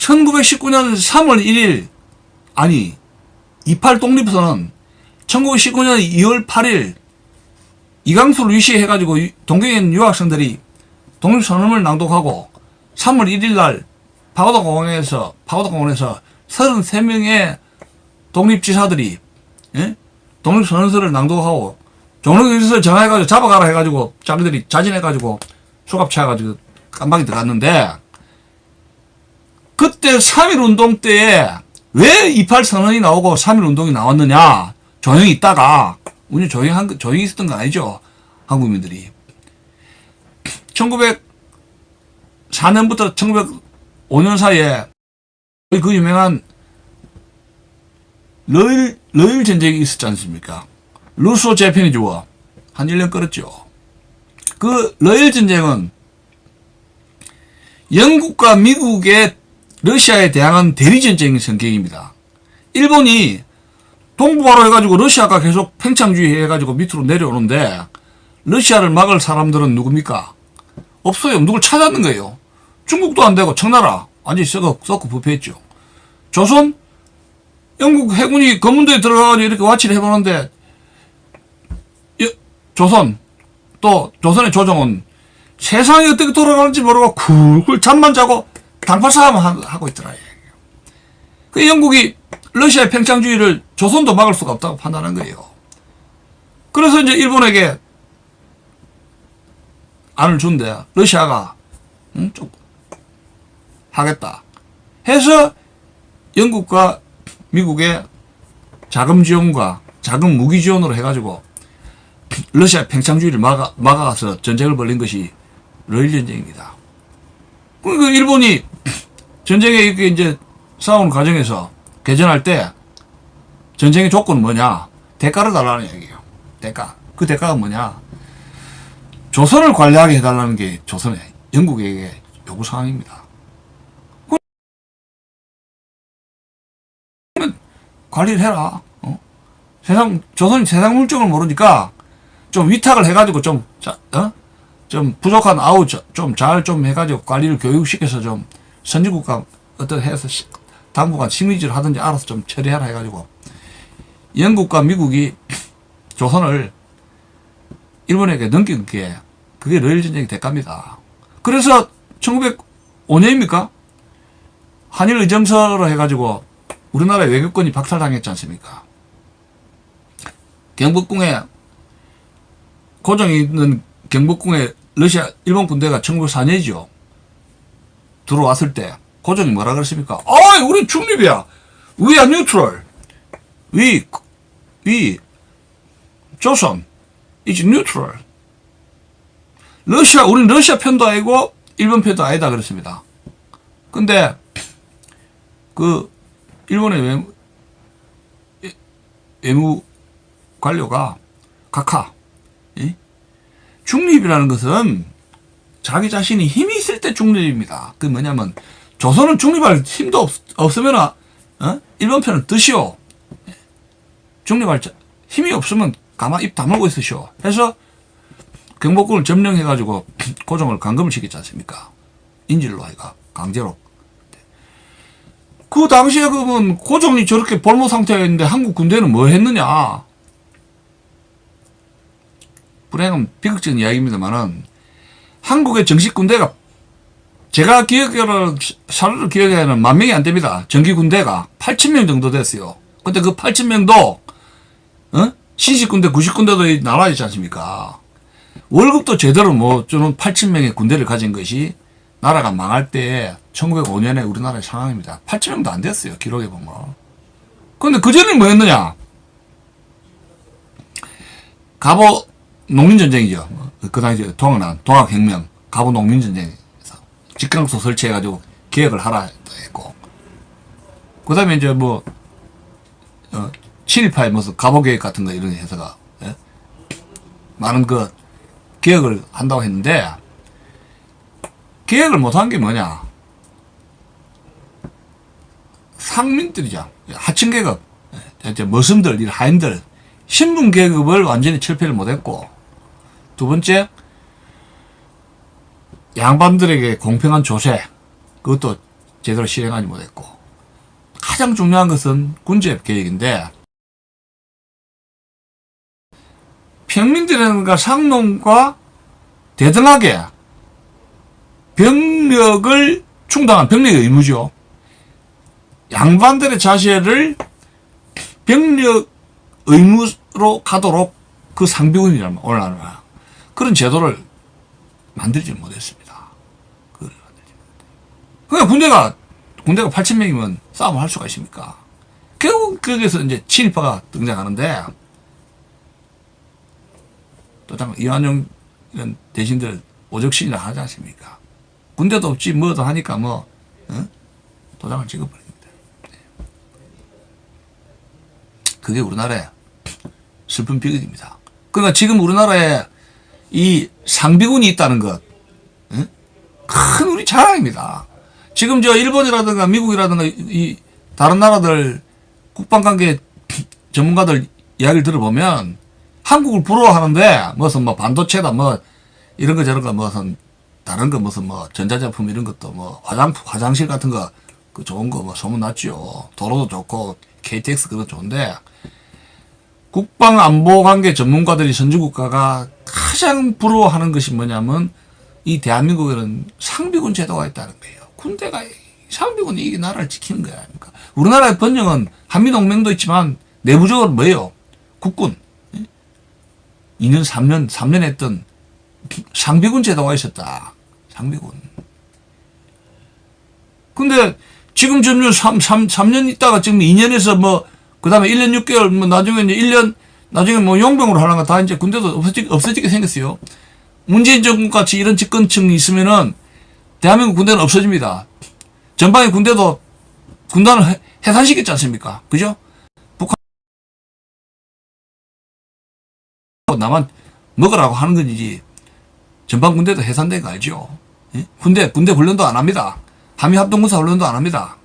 1919년 3월 1일, 아니, 28 독립선언, 1919년 2월 8일, 이강수를 위시해가지고 동경에 있는 유학생들이 독립선언을 낭독하고 3월 1일 날 파고다공원에서 33명의 독립지사들이, 예? 독립선언서를 낭독하고 종로경찰서 전화해가지고 잡아가라 해가지고 자기들이 자진해가지고 수갑차가지고 깜박이 들어갔는데, 그때 3.1운동 때에 왜 28선언이 나오고 3.1운동이 나왔느냐? 조용히 있다가, 운이 조용히 있었던 거 아니죠? 한국민들이. 1904년부터 1905년 사이에 그 유명한 러일 전쟁이 있었지 않습니까? 루소 재팬이즈 워. 한 1년 끌었죠. 그 러일 전쟁은 영국과 미국의 러시아에 대항한 대리전쟁의 성격입니다. 일본이 동북아로 해가지고 러시아가 계속 팽창주의 해가지고 밑으로 내려오는데, 러시아를 막을 사람들은 누굽니까? 없어요. 누굴 찾았는 거예요. 중국도 안 되고 청나라 완전히 썩고 부패했죠. 조선, 영국 해군이 검문도에 들어가가지고 이렇게 와치를 해보는데, 조선, 또 조선의 조정은 세상이 어떻게 돌아가는지 모르고 쿨쿨 잠만 자고 당파 싸움을 하고 있더라. 그 영국이 러시아의 팽창주의를 조선도 막을 수가 없다고 판단한 거예요. 그래서 이제 일본에게 안을 준대. 러시아가 좀 하겠다 해서 영국과 미국의 자금 지원과 자금 무기 지원으로 해가지고 러시아 팽창주의를 막아서 전쟁을 벌린 것이 러일 전쟁입니다. 그러니까 일본이 전쟁에 이렇게 이제 싸우는 과정에서 개전할 때 전쟁의 조건은 뭐냐? 대가를 달라는 얘기예요. 대가. 그 대가가 뭐냐? 조선을 관리하게 해달라는 게 조선의 영국에게 요구사항입니다. 관리를 해라. 조선이 세상 물정을 모르니까 좀 위탁을 해가지고 좀 부족한 좀 해가지고 관리를 교육시켜서 좀 선진국가 어떤 해서 당분간 식민지를 하든지 알아서 좀 처리하라 해가지고 영국과 미국이 조선을 일본에게 넘긴 게 그게 러일 전쟁의 대가입니다. 그래서 1905년입니까? 한일 의정서로 해가지고 우리나라의 외교권이 박탈당했지 않습니까? 경복궁에 고정이 있는 경복궁에 일본 군대가 1904년이죠. 들어왔을 때 고정이 뭐라 그랬습니까? 우리 중립이야. We are neutral. 조선 is neutral. 우린 러시아 편도 아니고 일본 편도 아니다 그랬습니다. 근데 그 일본의 외무 관료가 각하, 중립이라는 것은 자기 자신이 힘이 있을 때 중립입니다. 그 뭐냐면 조선은 중립할 힘도 없으면 일본 편은 드시오. 중립할 힘이 없으면 가만 입 다물고 있으시오. 해서 경복궁을 점령해가지고 고종을 감금을 시켰지 않습니까? 인질로 하여가 강제로. 그 당시에 그러면 고종이 저렇게 볼모 상태가 있는데 한국 군대는 뭐 했느냐? 불행한 비극적인 이야기입니다만은 한국의 정식 군대가 제가 사료를 기억하는 10,000명이 안 됩니다. 정기 군대가 8,000명 정도 됐어요. 근데 그 8,000명도 신식 군대, 구식 군대도 나라 있지 않습니까? 월급도 제대로 못 주는 8,000명의 군대를 가진 것이 나라가 망할 때 1905년에 우리나라의 상황입니다. 8,000명도 안 됐어요. 기록에 보면. 근데 그 전에 뭐 했느냐? 갑오 농민전쟁이죠. 그 당시에 동학혁명, 갑오 농민전쟁에서 직강소 설치해가지고 개혁을 하라 했고, 그 다음에 이제 친일파의 무슨 갑오개혁 같은 거 이런 해서가, 많은 개혁을 한다고 했는데, 개혁을 못한 게 뭐냐? 상민들이죠. 하층 계급, 머슴들, 하인들, 신분 계급을 완전히 철폐를 못했고, 두 번째, 양반들에게 공평한 조세, 그것도 제대로 실행하지 못했고, 가장 중요한 것은 군제협 계획인데, 평민들과 상농과 대등하게 병력을 충당한 병력의 의무죠. 양반들의 자세를 병력 의무로 가도록 그 상비군이라면 오늘날은 그런 제도를 만들지 못했습니다. 그러니까 군대가 8,000명이면 싸움을 할 수가 있습니까? 결국 거기서 이제 친일파가 등장하는데, 또 잠깐 이완용 이런 대신들 오적신이라 하지 않습니까? 군대도 없지 뭐도 하니까 도장을 찍어버립니다. 그게 우리나라의 슬픈 비극입니다. 그러니까 지금 우리나라에 이 상비군이 있다는 것, 큰 우리 자랑입니다. 지금 저 일본이라든가 미국이라든가 이 다른 나라들 국방관계 전문가들 이야기를 들어보면 한국을 부러워하는데, 무슨 뭐 반도체다 뭐 이런 거 저런 거 무슨 다른 거 무슨 뭐 전자제품 이런 것도 뭐 화장실 같은 거 그 좋은 거 뭐 소문났죠. 도로도 좋고 KTX 그런 거 좋은데, 국방안보관계 전문가들이 선진국가가 가장 부러워하는 것이 뭐냐면 이 대한민국에는 상비군 제도가 있다는 거예요. 군대가 상비군이 이게 나라를 지키는 거야. 그러니까 우리나라의 번영은 한미동맹도 있지만 내부적으로 뭐예요? 국군 2년 3년 했던 상비군 제도가 있었다. 상비군. 근데 지금 점점 3년 있다가 지금 2년에서 뭐 그 다음에 1년 6개월 뭐 나중에 이제 1년 나중에 뭐 용병으로 하는 거 다 이제 군대도 없어지게 생겼어요. 문재인 정권 같이 이런 집권층이 있으면은 대한민국 군대는 없어집니다. 전방의 군대도 군단을 해산시켰지 않습니까? 그죠? 북한 나만 먹으라고 하는 건지 전방 군대도 해산된 거 알죠? 예? 군대 훈련도 안 합니다. 한미합동군사 훈련도 안 합니다.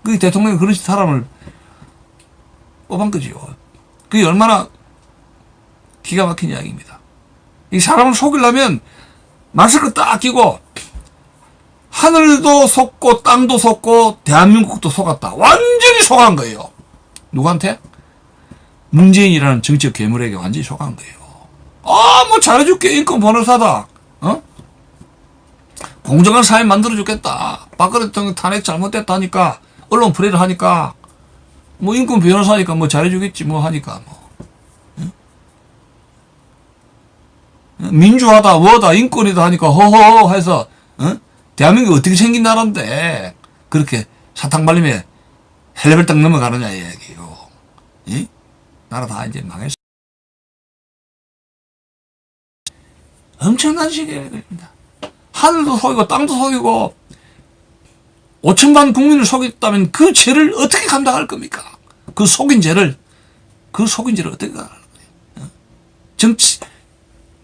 그 대통령이 그런 사람을 뽑은 거지요. 그게 얼마나 기가 막힌 이야기입니다. 이 사람을 속이려면 마스크 딱 끼고 하늘도 속고 땅도 속고 대한민국도 속았다. 완전히 속은 거예요. 누구한테? 문재인이라는 정치적 괴물에게 완전히 속은 거예요. 뭐 잘해줄게. 인권 보너사다. 공정한 사회 만들어주겠다. 박근혜 대통령 탄핵 잘못됐다니까 언론 플레이를 하니까 뭐 인권 변호사니까 뭐 잘해주겠지 뭐 하니까 뭐 민주화다 뭐다 인권이다 하니까 허허 해서 대한민국이 어떻게 생긴 나라인데 그렇게 사탕 발림에 헬레벨딱 넘어가느냐 이 얘기예요. 예? 나라 다 이제 망했어. 엄청난 시기입니다. 하늘도 속이고 땅도 속이고 5천만 국민을 속였다면 그 죄를 어떻게 감당할 겁니까? 그 속인 죄를 어떻게 감당할 거예요?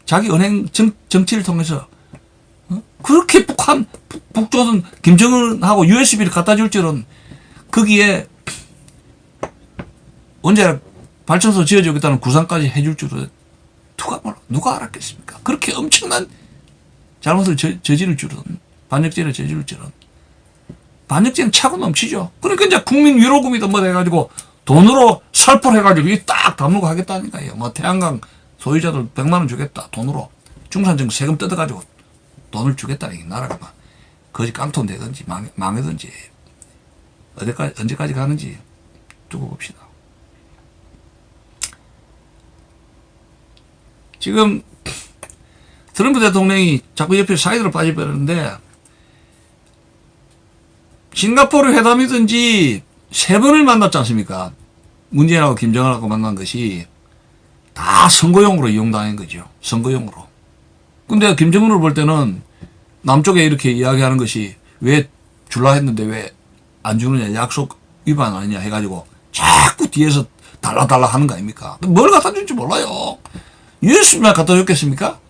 자기 은행 정치를 통해서 그렇게 북조선 김정은하고 USB를 갖다 줄 줄은 거기에 언제 발전소 지어주겠다는 구상까지 해줄 줄은 누가 알았겠습니까? 그렇게 엄청난 잘못을 저지를 줄은 반역죄를 저지를 줄은 반역죄는 차고 넘치죠. 그러니까 이제 국민 위로금이다 뭐 해가지고 돈으로 살포해가지고 이 딱 담고 하겠다니까요. 뭐 태양광 소유자들 100만 원 주겠다 돈으로 중산층 세금 뜯어가지고 돈을 주겠다는 게 나라가 막 거지 깡통 되든지 망하든지 언제까지 가는지 두고 봅시다. 지금 트럼프 대통령이 자꾸 옆에 사이드로 빠져버렸는데 싱가포르 회담이든지 3번을 만났지 않습니까? 문재인하고 김정은하고 만난 것이 다 선거용으로 이용당한 거죠. 선거용으로. 근데 김정은을 볼 때는 남쪽에 이렇게 이야기하는 것이 왜 줄라 했는데 왜 안 주느냐 약속 위반 아니냐 해가지고 자꾸 뒤에서 달라달라 하는 거 아닙니까? 뭘 갖다 줄지 몰라요. USB만 갖다 줬겠습니까?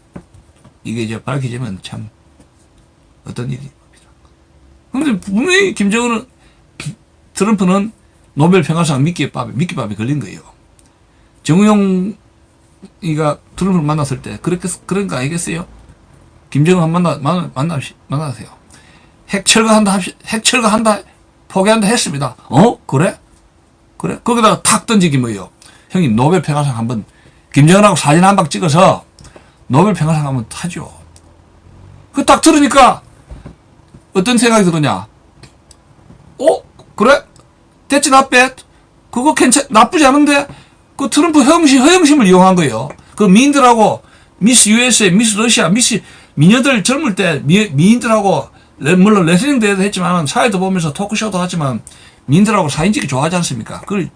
이게 이제 밝혀지면 참 어떤 일입니다. 근데 분명히 김정은은 트럼프는 노벨 평화상 미끼밥에 걸린 거예요. 정우영이가 트럼프를 만났을 때 그런 거 아니겠어요? 김정은 만나세요. 핵 철거한다, 포기한다 했습니다. 그래? 그래? 거기다가 탁 던지기 뭐예요? 형님, 노벨 평화상 한번, 김정은하고 사진 한 방 찍어서 노벨 평화상 한번 타죠. 그 딱 들으니까 어떤 생각이 들었냐? 그래? 됐지, 나빼? 그거 나쁘지 않은데? 그 트럼프 허영심을 이용한 거예요. 그 미인들하고 미스 USA, 미스 러시아, 미녀들 젊을 때 미인들하고 물론 레슬링 대회도 했지만 사회도 보면서 토크쇼도 하지만 미인들하고 사진 찍기 좋아하지 않습니까? 그걸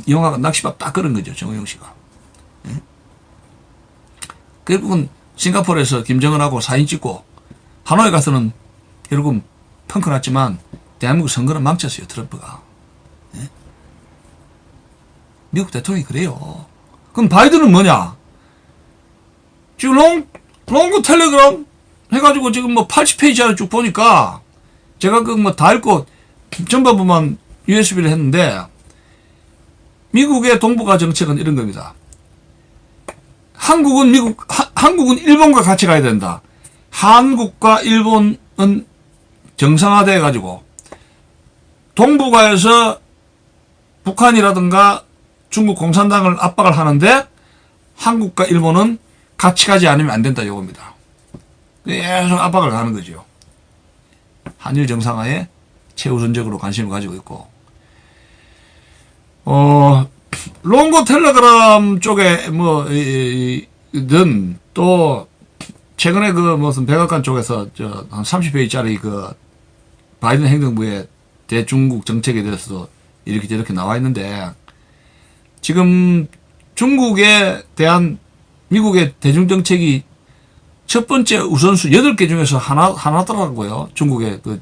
이용하고 낚시밥 딱 그런 거죠, 정호영 씨가. 예? 결국은 싱가포르에서 김정은하고 사진 찍고 하노이 가서는 결국은 펑크 났지만 대한민국 선거는 망쳤어요, 트럼프가. 예? 미국 대통령이 그래요. 그럼 바이든은 뭐냐? 지금 롱고 텔레그램 해가지고 지금 뭐 80페이지를 쭉 보니까 제가 그 뭐 다 읽고 전반부만 USB를 했는데 미국의 동북아 정책은 이런 겁니다. 한국은 일본과 같이 가야 된다. 한국과 일본은 정상화돼 가지고 동북아에서 북한이라든가 중국 공산당을 압박을 하는데 한국과 일본은 같이 가지 않으면 안 된다 이겁니다. 계속 압박을 하는 거죠. 한일 정상화에 최우선적으로 관심을 가지고 있고, 롱고 텔레그램 쪽에 는 또 최근에 그 무슨 백악관 쪽에서 한 30페이지짜리 그 바이든 행정부의 대중국 정책에 대해서도 이렇게 저렇게 나와 있는데 지금 중국에 대한 미국의 대중정책이 첫 번째 우선순위 8개 중에서 하나더라고요. 중국의 그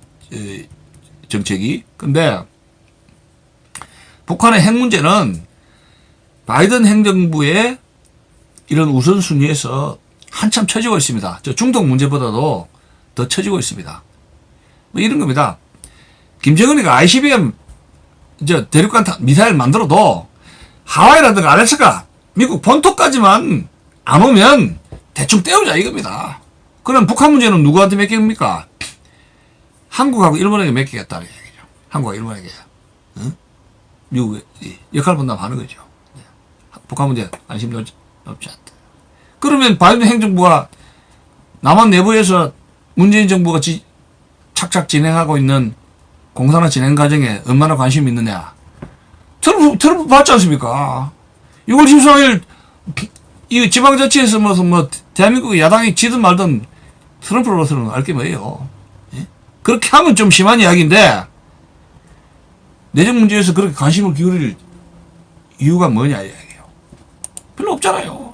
정책이. 근데 북한의 핵 문제는 바이든 행정부의 이런 우선순위에서 한참 처지고 있습니다. 저 중동 문제보다도 더 처지고 있습니다. 뭐 이런 겁니다. 김정은이가 ICBM 대륙간 미사일 만들어도 하와이라든가 알래스카 미국 본토까지만 안 오면 대충 떼우자 이겁니다. 그럼 북한 문제는 누구한테 맡깁니까? 한국하고 일본에게 맡기겠다는 얘기죠. 한국하고 일본에게. 응? 미국의 역할 분담하는 거죠. 북한 문제 관심 높지 않다. 그러면 바이든 행정부가 남한 내부에서 문재인 정부가 착착 진행하고 있는 공산화 진행 과정에 얼마나 관심이 있느냐. 트럼프 봤지 않습니까? 6월 14일 이 지방자치에서 대한민국 야당이 지든 말든 트럼프로서는 알 게 뭐예요. 예? 그렇게 하면 좀 심한 이야기인데 내정 문제에서 그렇게 관심을 기울일 이유가 뭐냐 이야기예요. 별로 없잖아요.